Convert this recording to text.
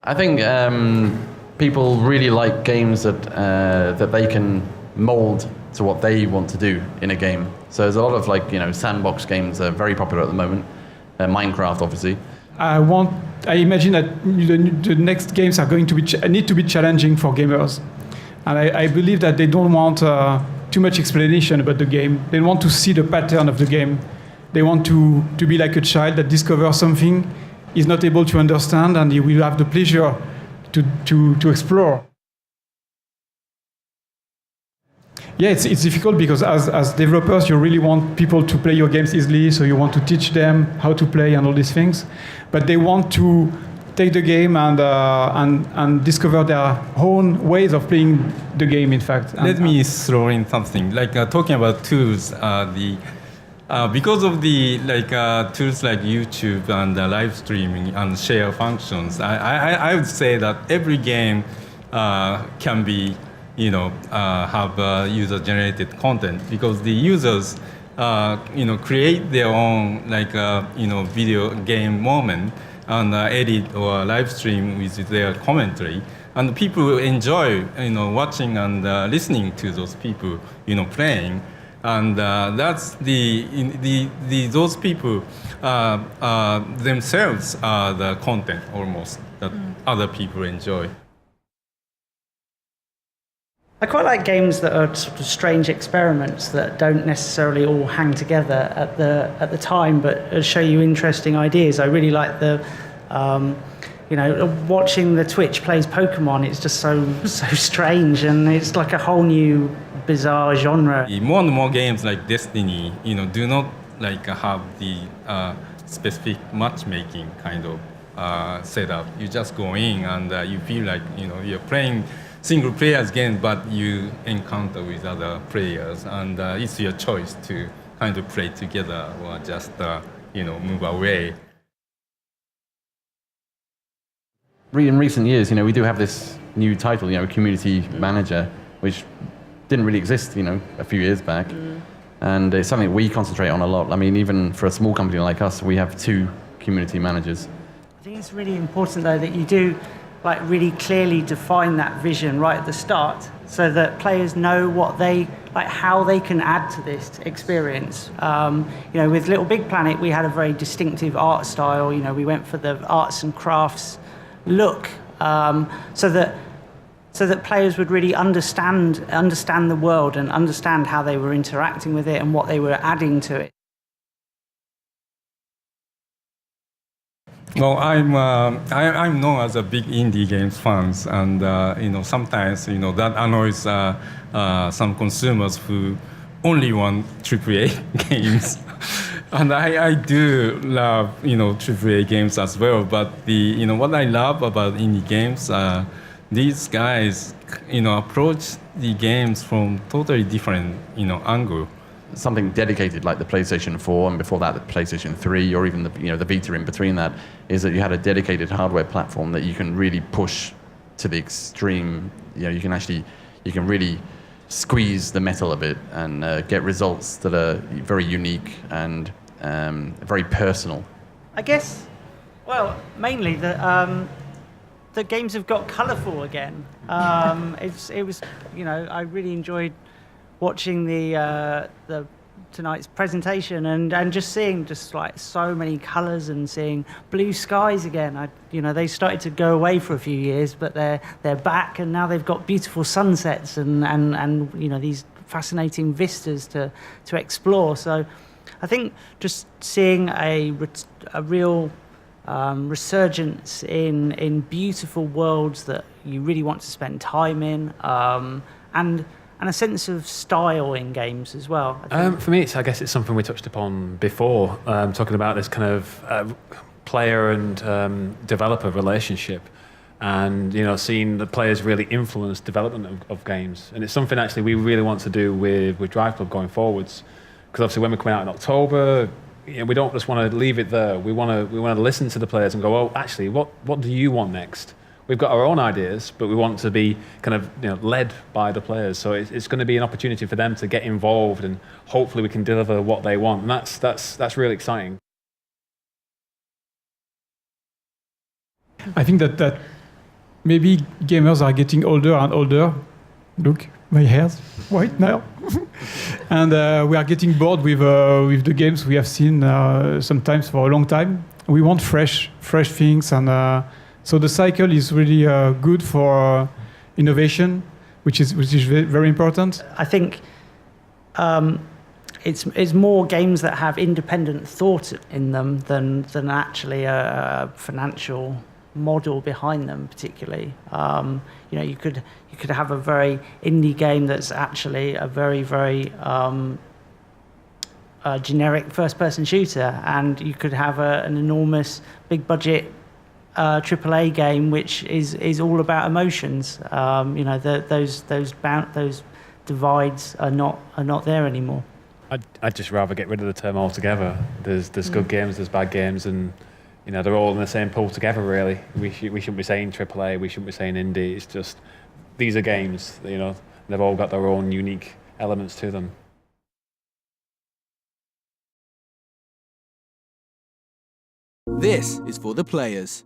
I think people really like games that they can mold to what they want to do in a game. So there's a lot of sandbox games that are very popular at the moment. Minecraft, obviously. I imagine that the next games are going to need to be challenging for gamers, and I believe that they don't want too much explanation about the game. They want to see the pattern of the game. They want to be like a child that discovers something is not able to understand, and he will have the pleasure to explore. Yeah, it's difficult because as developers, you really want people to play your games easily, so you want to teach them how to play and all these things. But they want to take the game and discover their own ways of playing the game, in fact. Let me throw in something. Talking about tools, because of the tools like YouTube and live streaming and share functions, I would say that every game can be have user-generated content, because the users create their own video game moment and edit or live stream with their commentary, and people enjoy watching and listening to those people playing, and that's those people themselves are the content almost that other people enjoy. I quite like games that are sort of strange experiments that don't necessarily all hang together at the time, but show you interesting ideas. I really like the, watching the Twitch plays Pokemon. It's just so strange, and it's like a whole new bizarre genre. More and more games like Destiny, do not have the specific matchmaking kind of setup. You just go in and you feel like you're playing single players game, but you encounter with other players, and it's your choice to kind of play together or just move away. In recent years, we do have this new title, community manager, which didn't really exist, a few years back, and it's something we concentrate on a lot. I mean, even for a small company like us, we have 2 community managers. I think it's really important though that you do really clearly define that vision right at the start, so that players know what how they can add to this experience. With Little Big Planet, we had a very distinctive art style. We went for the arts and crafts look, so that players would really understand the world and understand how they were interacting with it and what they were adding to it. Well, I'm known as a big indie games fans, and sometimes that annoys some consumers who only want AAA games, and I do love AAA games as well. But what I love about indie games, these guys approach the games from totally different angle. Something dedicated like the PlayStation 4, and before that the PlayStation 3, or even the Vita in between that, is that you had a dedicated hardware platform that you can really push to the extreme. You can really squeeze the metal a bit and get results that are very unique and very personal. I guess, mainly the games have got colourful again. It was I really enjoyed watching the tonight's presentation and just seeing so many colours and seeing blue skies again. They started to go away for a few years, but they're back, and now they've got beautiful sunsets and these fascinating vistas to explore. So I think just seeing a real resurgence in beautiful worlds that you really want to spend time in, and a sense of style in games as well. For me, I guess it's something we touched upon before, talking about this kind of player and developer relationship, and seeing the players really influence development of games. And it's something actually we really want to do with Drive Club going forwards, because obviously when we're coming out in October, we don't just want to leave it there. We want to listen to the players and go, well, actually, what do you want next? We've got our own ideas, but we want to be kind of led by the players. So it's going to be an opportunity for them to get involved, and hopefully we can deliver what they want. And that's really exciting. I think that maybe gamers are getting older and older. Look, my hair's white now. And we are getting bored with the games we have seen sometimes for a long time. We want fresh things, and so the cycle is really good for innovation, which is very important. I think it's more games that have independent thought in them than actually a financial model behind them, particularly. You could have a very indie game that's actually a very generic first-person shooter, and you could have an enormous, big-budget AAA game which is all about emotions. Those divides are not there anymore. I'd just rather get rid of the term altogether. There's good games, there's bad games, and they're all in the same pool together. Really, we shouldn't be saying AAA, we shouldn't be saying indie. It's just these are games. They've all got their own unique elements to them. This is for the players.